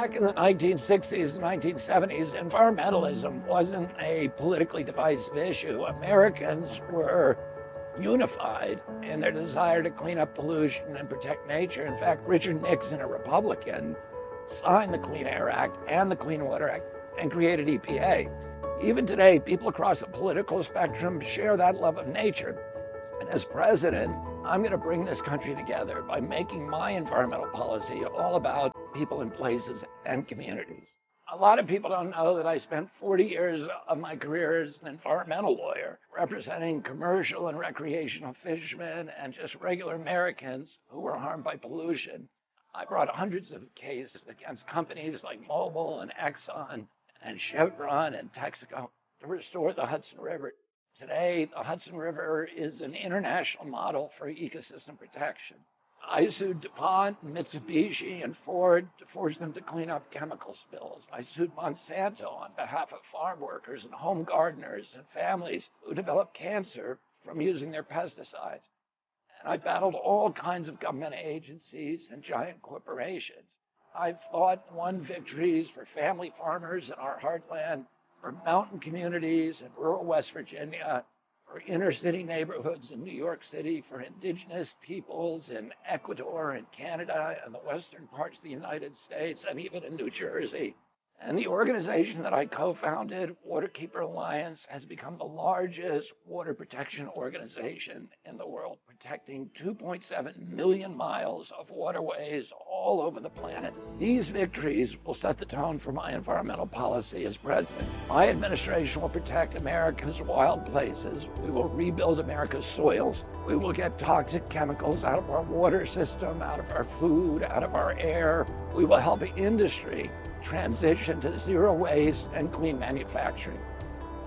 Back in the 1960s and 1970s, environmentalism wasn't a politically divisive issue. Americans were unified in their desire to clean up pollution and protect nature. In fact, Richard Nixon, a Republican, signed the Clean Air Act and the Clean Water Act and created EPA. Even today, people across the political spectrum share that love of nature. And as president, I'm going to bring this country together by making my environmental policy all about people and places and communities. A lot of people don't know that I spent 40 years of my career as an environmental lawyer, representing commercial and recreational fishermen and just regular Americans who were harmed by pollution. I brought hundreds of cases against companies like Mobil and Exxon and Chevron and Texaco to restore the Hudson River. Today, the Hudson River is an international model for ecosystem protection. I sued DuPont, Mitsubishi, and Ford to force them to clean up chemical spills. I sued Monsanto on behalf of farm workers and home gardeners and families who develop cancer from using their pesticides. And I battled all kinds of government agencies and giant corporations. I've fought and won victories for family farmers in our heartland, for mountain communities in rural West Virginia, for inner city neighborhoods in New York City, for indigenous peoples in Ecuador and Canada and the western parts of the United States, and even in New Jersey. And the organization that I co-founded, Waterkeeper Alliance, has become the largest water protection organization in the world, protecting 2.7 million miles of waterways all over the planet. These victories will set the tone for my environmental policy as president. My administration will protect America's wild places. We will rebuild America's soils. We will get toxic chemicals out of our water system, out of our food, out of our air. We will help industry transition to zero waste and clean manufacturing.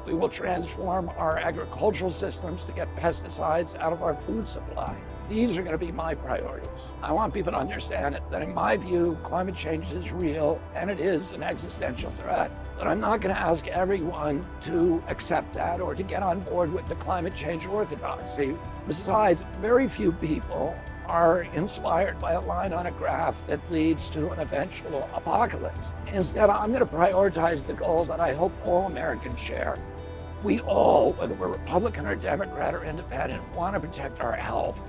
We will transform our agricultural systems to get pesticides out of our food supply. These are going to be my priorities. I want people to understand that in my view, climate change is real and it is an existential threat. But I'm not going to ask everyone to accept that or to get on board with the climate change orthodoxy. Besides, very few people are inspired by a line on a graph that leads to an eventual apocalypse. Instead, I'm going to prioritize the goal that I hope all Americans share. We all, whether we're Republican or Democrat or independent, want to protect our health,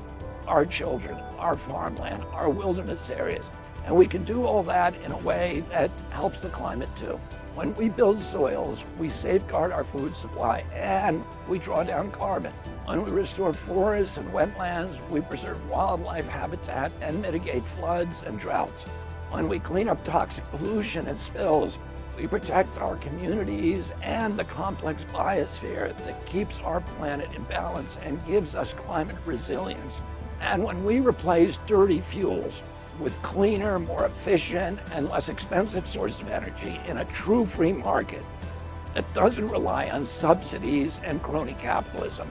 our children, our farmland, our wilderness areas. And we can do all that in a way that helps the climate too. When we build soils, we safeguard our food supply and we draw down carbon. When we restore forests and wetlands, we preserve wildlife habitat and mitigate floods and droughts. When we clean up toxic pollution and spills, we protect our communities and the complex biosphere that keeps our planet in balance and gives us climate resilience. And when we replace dirty fuels with cleaner, more efficient, and less expensive sources of energy in a true free market that doesn't rely on subsidies and crony capitalism,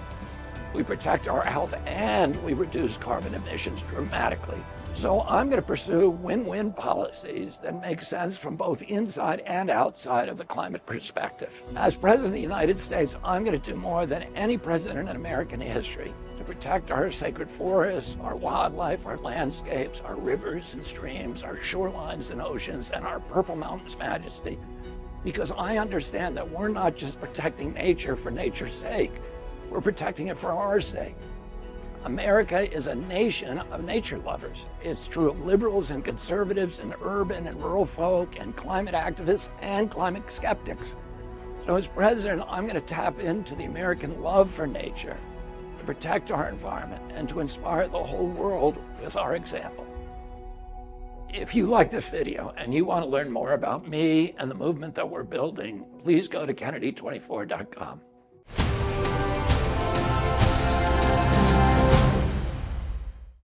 we protect our health and we reduce carbon emissions dramatically. So I'm going to pursue win-win policies that make sense from both inside and outside of the climate perspective. As President of the United States, I'm going to do more than any president in American history to protect our sacred forests, our wildlife, our landscapes, our rivers and streams, our shorelines and oceans, and our Purple Mountains majesty. Because I understand that we're not just protecting nature for nature's sake, we're protecting it for our sake. America is a nation of nature lovers. It's true of liberals and conservatives and urban and rural folk and climate activists and climate skeptics. So as president, I'm going to tap into the American love for nature to protect our environment and to inspire the whole world with our example. If you like this video and you want to learn more about me and the movement that we're building, please go to Kennedy24.com.